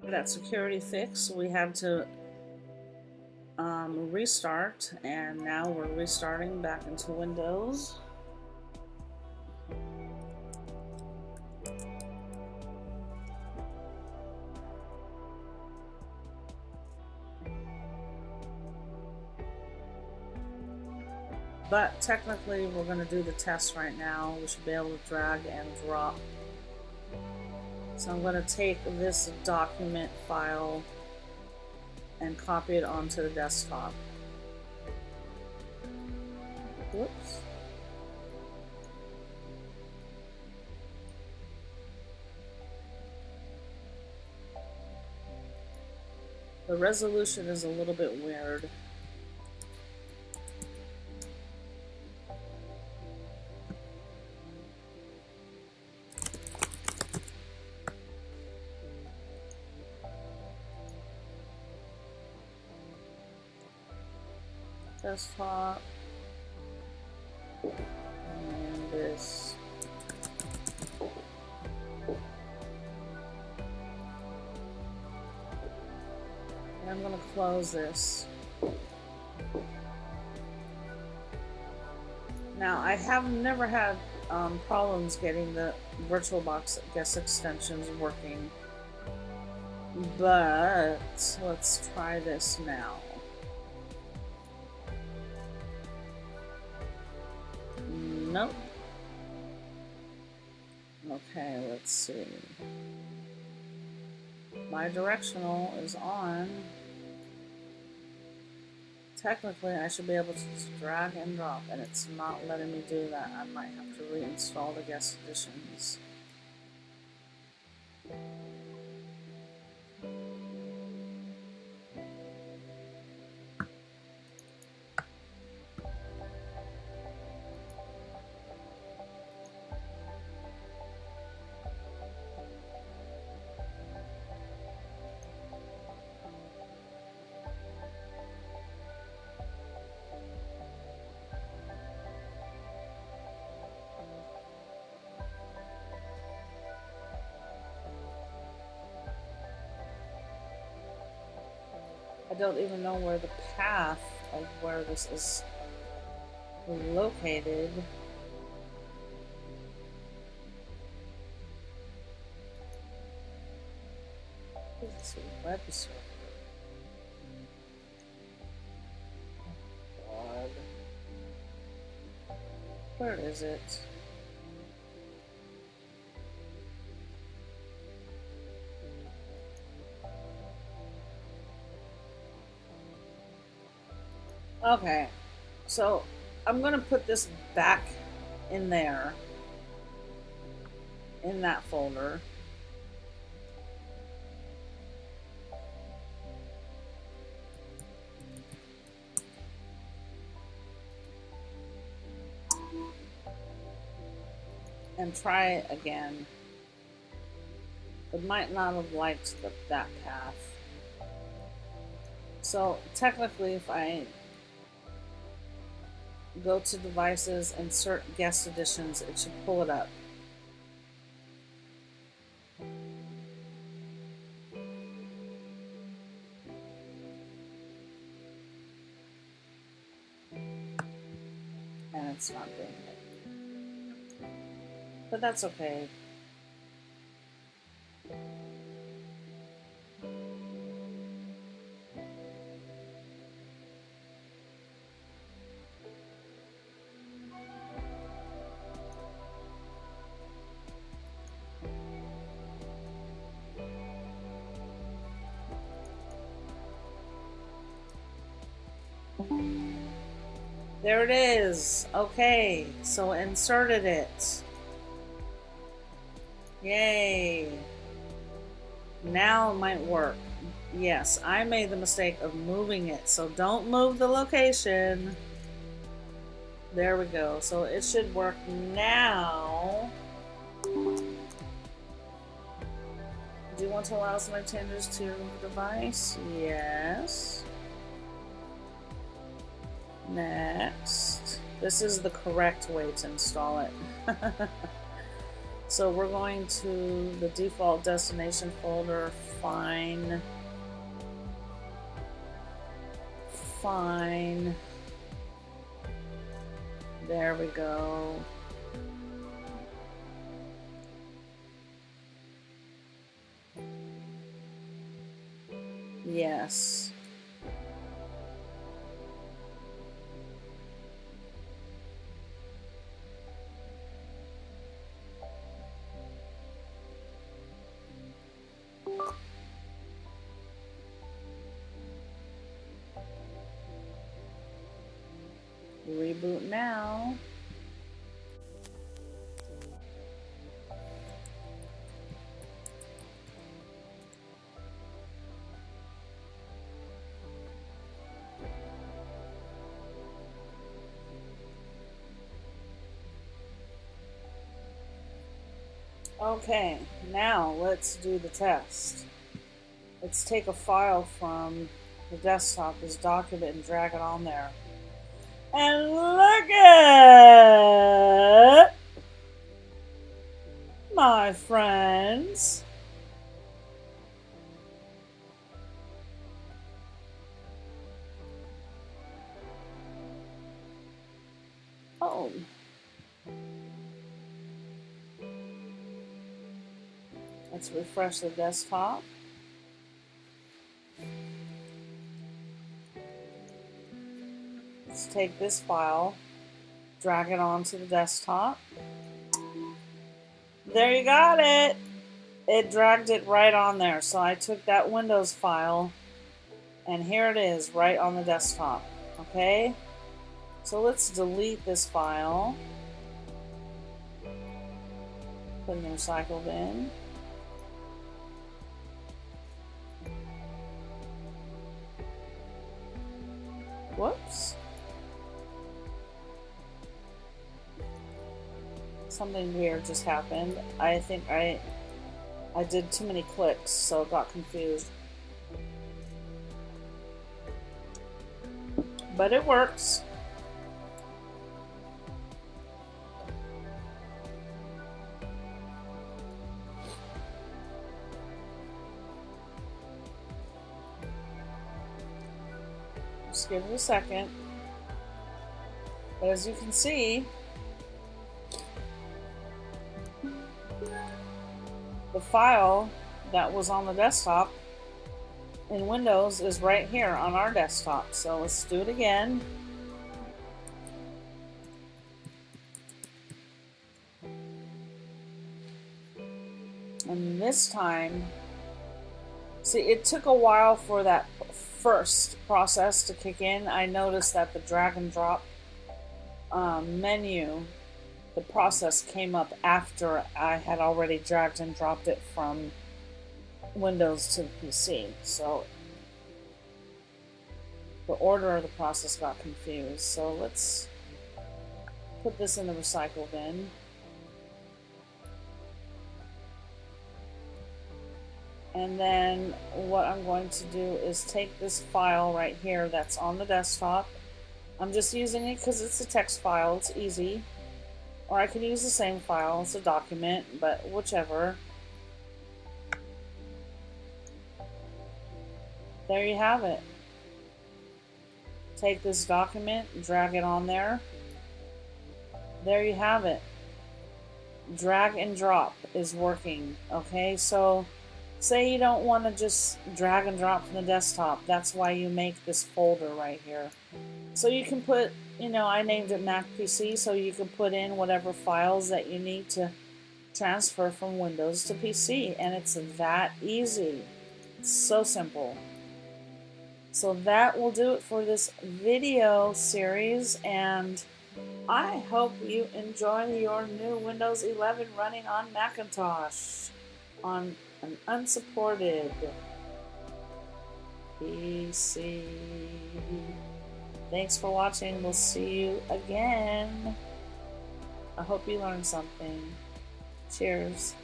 that security fix, we had to restart, and now we're restarting back into Windows. But technically, we're going to do the test right now. We should be able to drag and drop. So I'm going to take this document file and copy it onto the desktop. Whoops. The resolution is a little bit weird. Desktop. And this. And I'm going to close this. Now, I have never had problems getting the Virtualbox guest extensions working, but let's try this now. Nope. Okay, let's see. My directional is on. Technically, I should be able to just drag and drop, and it's not letting me do that. I might have to reinstall the guest editions. I don't even know where the path of where this is located. What is this web server? Oh God. Where is it? Okay, so I'm gonna put this back in there, in that folder. And try it again. It might not have liked that path. So technically, if I go to devices, insert guest editions, it should pull it up. And it's not doing it. But that's okay. There it is. Okay, so inserted it. Yay. Now it might work. Yes, I made the mistake of moving it, so don't move the location. There we go. So it should work now. Do you want to allow some changes to your device? Yes. Next. This is the correct way to install it. So we're going to the default destination folder, fine. There we go. Yes. Reboot now. Okay, now let's do the test. Let's take a file from the desktop, this document, and drag it on there. And look at my friends. Oh. Let's refresh the desktop. Let's take this file, drag it onto the desktop. There you got it. It dragged it right on there. So I took that Windows file and here it is right on the desktop. Okay, so let's delete this file, put it in the recycle bin. Whoops. Something weird just happened. I think I did too many clicks, so it got confused. But it works. Just give it a second. But as you can see, the file that was on the desktop in Windows is right here on our desktop. So let's do it again. And this time, see, it took a while for that first process to kick in. I noticed that the drag and drop menu, the process came up after I had already dragged and dropped it from Windows to the PC. So the order of the process got confused. So let's put this in the recycle bin. And then what I'm going to do is take this file right here that's on the desktop. I'm just using it because it's a text file, it's easy. Or I can use the same file, it's a document, but whichever. There you have it. Take this document, drag it on there. There you have it. Drag and drop is working, okay? So say you don't want to just drag and drop from the desktop. That's why you make this folder right here. So you can put, you know, I named it Mac PC, so you can put in whatever files that you need to transfer from Windows to PC. And it's that easy. It's so simple. So that will do it for this video series. And I hope you enjoy your new Windows 11 running on Macintosh on an unsupported PC. Thanks for watching. We'll see you again. I hope you learned something. Cheers.